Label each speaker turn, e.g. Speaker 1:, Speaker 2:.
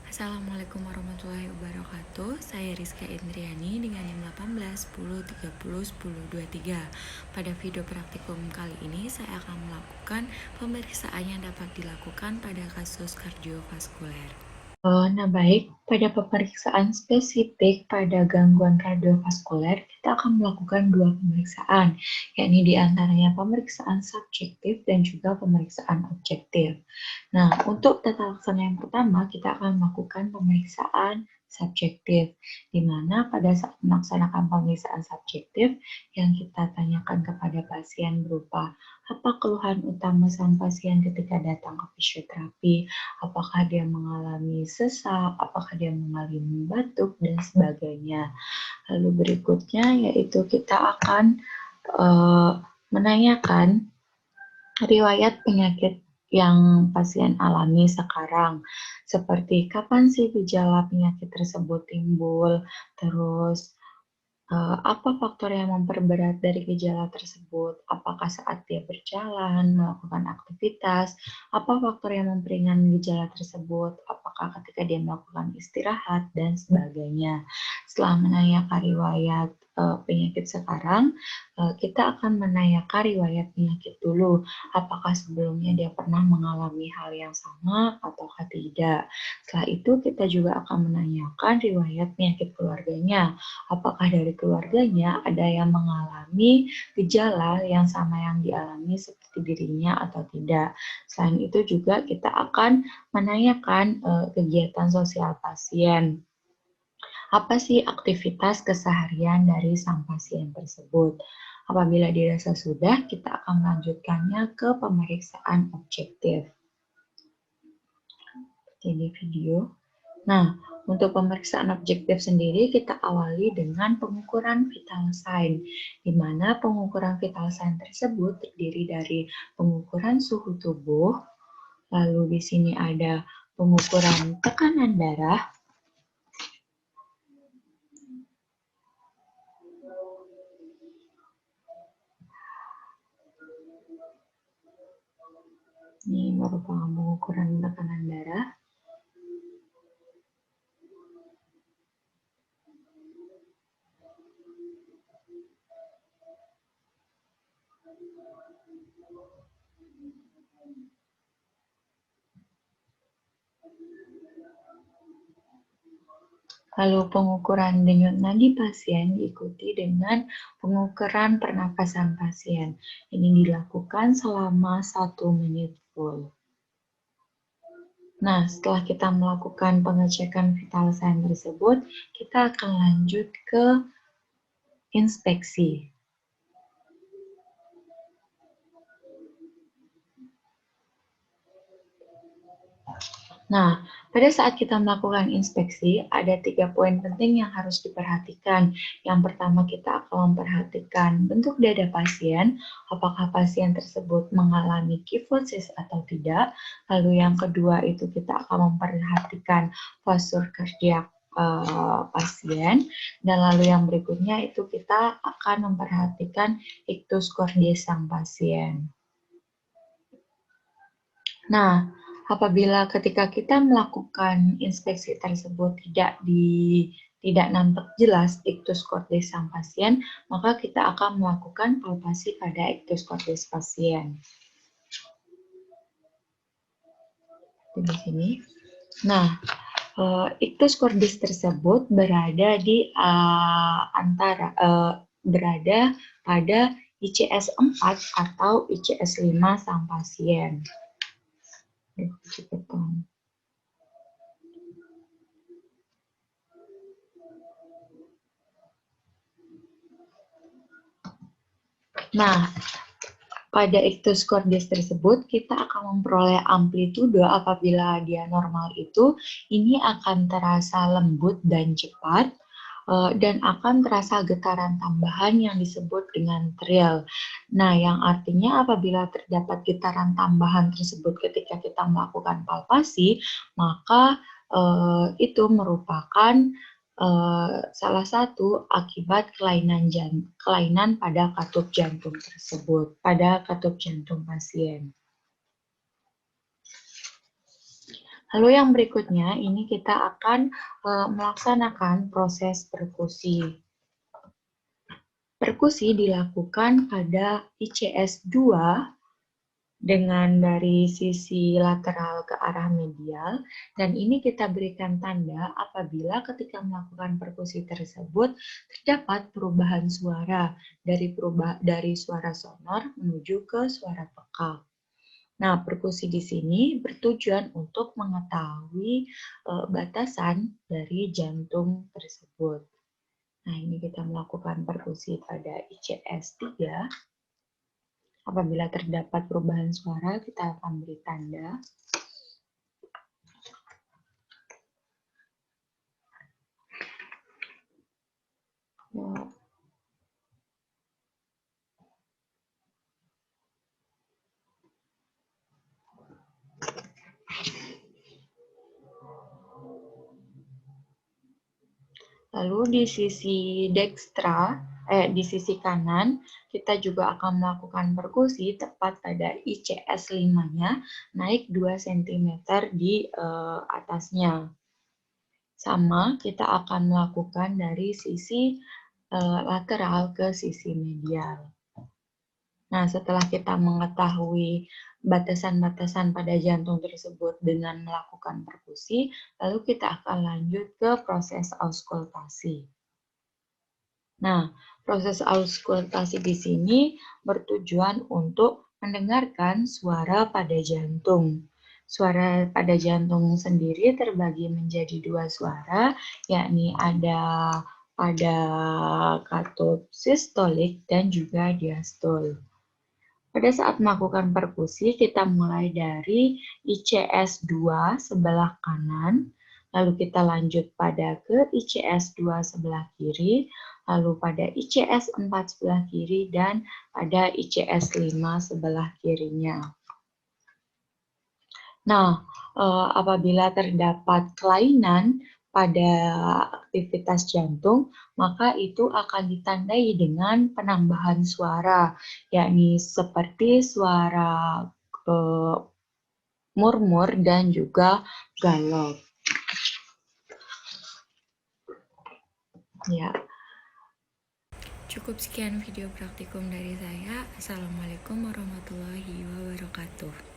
Speaker 1: Assalamualaikum warahmatullahi wabarakatuh. Saya Rizka Indriani dengan NIM 18 10 30 10 23. Pada video praktikum kali ini saya akan melakukan pemeriksaan yang dapat dilakukan pada kasus kardiovaskuler.
Speaker 2: Baik, pada pemeriksaan spesifik pada gangguan kardiovaskuler, kita akan melakukan dua pemeriksaan, yakni diantaranya pemeriksaan subjektif dan juga pemeriksaan objektif. Nah, untuk tata laksana yang pertama, kita akan melakukan pemeriksaan subjektif, di mana pada saat melaksanakan pemeriksaan subjektif, yang kita tanyakan kepada pasien berupa apa keluhan utama sang pasien ketika datang ke fisioterapi, apakah dia mengalami sesak, apakah dia mengalami batuk, dan sebagainya. Lalu berikutnya yaitu kita akan menanyakan riwayat penyakit yang pasien alami sekarang, seperti kapan sih gejala penyakit tersebut timbul, terus apa faktor yang memperberat dari gejala tersebut? Apakah saat dia berjalan, melakukan aktivitas? Apa faktor yang memperingan gejala tersebut? Apakah ketika dia melakukan istirahat dan sebagainya? Setelah menanyakan riwayat penyakit sekarang, kita akan menanyakan riwayat penyakit dulu. Apakah sebelumnya dia pernah mengalami hal yang sama ataukah tidak? Setelah itu kita juga akan menanyakan riwayat penyakit keluarganya. Apakah dari keluarganya ada yang mengalami gejala yang sama yang dialami seperti dirinya atau tidak. Selain itu juga kita akan menanyakan kegiatan sosial pasien. Apa sih aktivitas keseharian dari sang pasien tersebut? Apabila dirasa sudah, kita akan melanjutkannya ke pemeriksaan objektif. Jadi video. Nah, untuk pemeriksaan objektif sendiri kita awali dengan pengukuran vital sign, di mana pengukuran vital sign tersebut terdiri dari pengukuran suhu tubuh, lalu di sini ada pengukuran tekanan darah, ini merupakan pengukuran tekanan darah, lalu pengukuran denyut nadi pasien diikuti dengan pengukuran pernapasan pasien. Ini dilakukan selama 1 menit full. Nah, setelah kita melakukan pengecekan vital sign tersebut, kita akan lanjut ke inspeksi. Nah, pada saat kita melakukan inspeksi, ada 3 poin penting yang harus diperhatikan. Yang pertama, kita akan memperhatikan bentuk dada pasien, apakah pasien tersebut mengalami kifosis atau tidak. Lalu yang kedua itu kita akan memperhatikan postur kardiak pasien, dan lalu yang berikutnya itu kita akan memperhatikan ictus cordis sang pasien. Nah, apabila ketika kita melakukan inspeksi tersebut tidak nampak jelas ictus cordis sang pasien, maka kita akan melakukan palpasi pada ictus cordis pasien. Di sini. Nah, ictus cordis tersebut berada di berada pada ICS 4 atau ICS 5 sang pasien. Nah, pada ictus cordis tersebut kita akan memperoleh amplitudo apabila dia normal itu ini akan terasa lembut dan cepat dan akan terasa getaran tambahan yang disebut dengan trill. Nah, yang artinya apabila terdapat getaran tambahan tersebut ketika kita melakukan palpasi, maka itu merupakan salah satu akibat kelainan pada katup jantung tersebut, pada katup jantung pasien. Lalu yang berikutnya, ini kita akan melaksanakan proses perkusi. Perkusi dilakukan pada ICS 2 dengan dari sisi lateral ke arah medial, dan ini kita berikan tanda apabila ketika melakukan perkusi tersebut terdapat perubahan suara dari suara sonor menuju ke suara peka. Nah, perkusi di sini bertujuan untuk mengetahui batasan dari jantung tersebut. Nah, ini kita melakukan perkusi pada ICS 3. Apabila terdapat perubahan suara, kita akan beri tanda. Ya. Lalu di sisi kanan, kita juga akan melakukan perkusi tepat pada ICS 5-nya, naik 2 cm di atasnya. Sama, kita akan melakukan dari sisi lateral ke sisi medial. Nah, setelah kita mengetahui batasan-batasan pada jantung tersebut dengan melakukan perkusi, lalu kita akan lanjut ke proses auskultasi. Nah, proses auskultasi di sini bertujuan untuk mendengarkan suara pada jantung. Suara pada jantung sendiri terbagi menjadi 2 suara, yakni ada pada katup sistolik dan juga diastol. Pada saat melakukan perkusi, kita mulai dari ICS 2 sebelah kanan, lalu kita lanjut pada ke ICS 2 sebelah kiri, lalu pada ICS 4 sebelah kiri, dan pada ICS 5 sebelah kirinya. Nah, apabila terdapat kelainan pada aktivitas jantung, maka itu akan ditandai dengan penambahan suara, yakni seperti suara murmur dan juga galop. Ya.
Speaker 1: Cukup sekian video praktikum dari saya. Assalamualaikum warahmatullahi wabarakatuh.